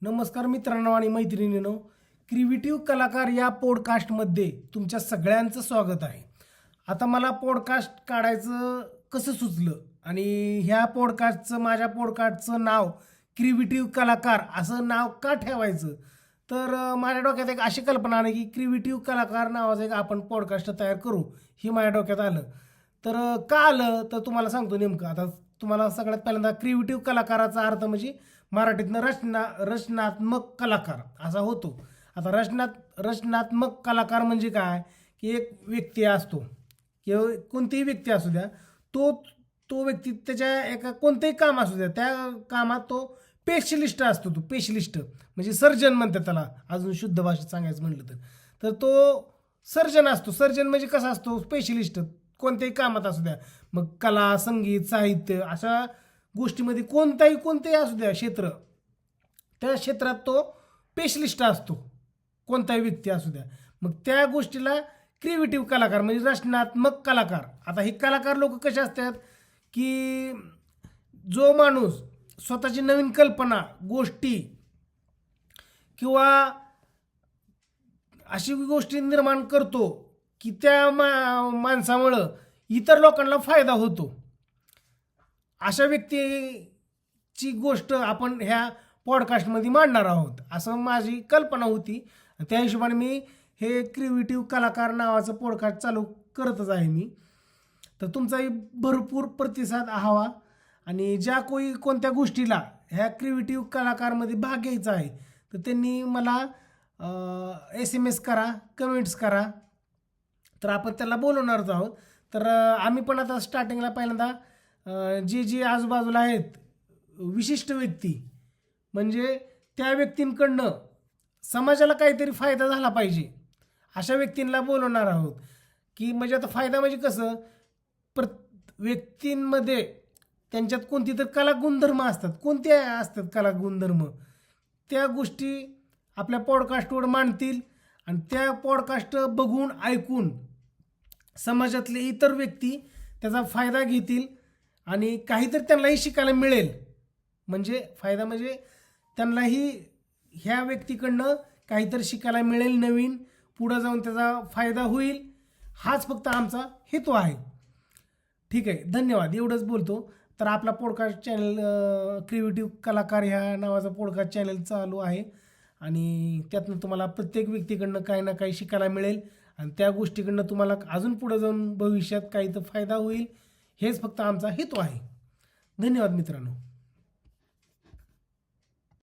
नमस्कार मित्रांनो आणि मैत्रिणींनो, क्रिएटिव्ह कलाकार या पॉडकास्टमध्ये तुमच्या सगळ्यांचं स्वागत आहे. आता मला पॉडकास्ट काढायचं कसं सुचलं आणि माझ्या पॉडकास्टचं नाव क्रिएटिव्ह कलाकार असं नाव का ठेवायचं, तर माझ्या डोक्यात एक अशी कल्पना आली की क्रिएटिव्ह कलाकार नावाचं एक आपण पॉडकास्ट तयार करू. ही माझ्या डोक्यात आलं. तर का आलं तर तुम्हाला सांगतो नेमकं. आता तुम्हाला सगळ्यात पहिल्यांदा क्रिएटिव्ह कलाकाराचा अर्थ म्हणजे मराठीतनं रचनात्मक कलाकार असा होतो. आता रचनात्मक कलाकार म्हणजे काय, की एक व्यक्ती असतो किंवा कोणतीही व्यक्ती असू द्या, तो तो व्यक्ती त्याच्या एका कोणतंही काम असू द्या त्या कामात तो स्पेशलिस्ट असतो. तो स्पेशलिस्ट म्हणजे सर्जन म्हणतात त्याला, अजून शुद्ध भाषेत सांगायचं म्हटलं तर तो सर्जन असतो. सर्जन म्हणजे कसा असतो, स्पेशलिस्ट कोणत्याही कामात असू द्या, मग कला, संगीत, साहित्य अशा गोष्टीमध्ये कोणतेही असू द्या क्षेत्र, त्या क्षेत्रात तो स्पेशलिस्ट असतो. कोणताही व्यक्ती असू द्या, मग त्या गोष्टीला क्रिएटिव्ह कलाकार म्हणजे रचनात्मक कलाकार. आता हे कलाकार लोक कसे असतात की जो माणूस स्वतःची नवीन कल्पना, गोष्टी किंवा अशी गोष्टी निर्माण करतो की त्या माणसामुळं इतर लोकांना फायदा होतो. अशा व्यक्तीची गोष्ट आपण ह्या पॉडकास्टमध्ये मांडणार आहोत, असं माझी कल्पना होती. त्या हिशोबाने मी हे क्रिएटिव्ह कलाकार नावाचं पॉडकास्ट चालू करतच आहे मी. तर तुमचाही भरपूर प्रतिसाद हवा आणि कोणत्या गोष्टीला ह्या क्रिएटिव्ह कलाकारमध्ये भाग घ्यायचा आहे तर त्यांनी मला SMS करा, कमेंट्स करा, तर आपण त्याला बोलवणारच आहोत. तर आम्ही पण आता स्टार्टिंगला पहिल्यांदा जे आजूबाजूला आहेत विशिष्ट व्यक्ती, म्हणजे त्या व्यक्तींकडनं समाजाला काहीतरी फायदा झाला पाहिजे अशा व्यक्तींना बोलवणार आहोत. की म्हणजे आता फायदा म्हणजे कसं, व्यक्तींमध्ये त्यांच्यात कोणती तर कला गुणधर्म असतात. कोणते असतात कला गुणधर्म, त्या गोष्टी आपल्या पॉडकास्टवर मांडतील आणि त्या पॉडकास्ट बघून ऐकून समाजातले इतर व्यक्ती त्याचा फायदा घेतील आणि काहीतरी त्यांनाही शिकायला मिळेल. म्हणजे फायदा म्हणजे त्यांनाही ह्या व्यक्तीकडनं काहीतरी शिकायला मिळेल, नवीन पुढं जाऊन त्याचा फायदा होईल. हाच फक्त आमचा हेतू आहे. ठीक आहे, धन्यवाद. एवढंच बोलतो. तर आपला पॉडकास्ट चॅनल क्रिएटिव्ह कलाकार ह्या नावाचा पॉडकास्ट चॅनल चालू आहे आणि त्यातनं तुम्हाला प्रत्येक व्यक्तीकडनं काही ना काही शिकायला मिळेल आणि त्या गोष्टीकडनं तुम्हाला अजून पुढे जाऊन भविष्यात काही तर फायदा होईल. हेच फक्त आमचा हेतू आहे. धन्यवाद मित्रांनो.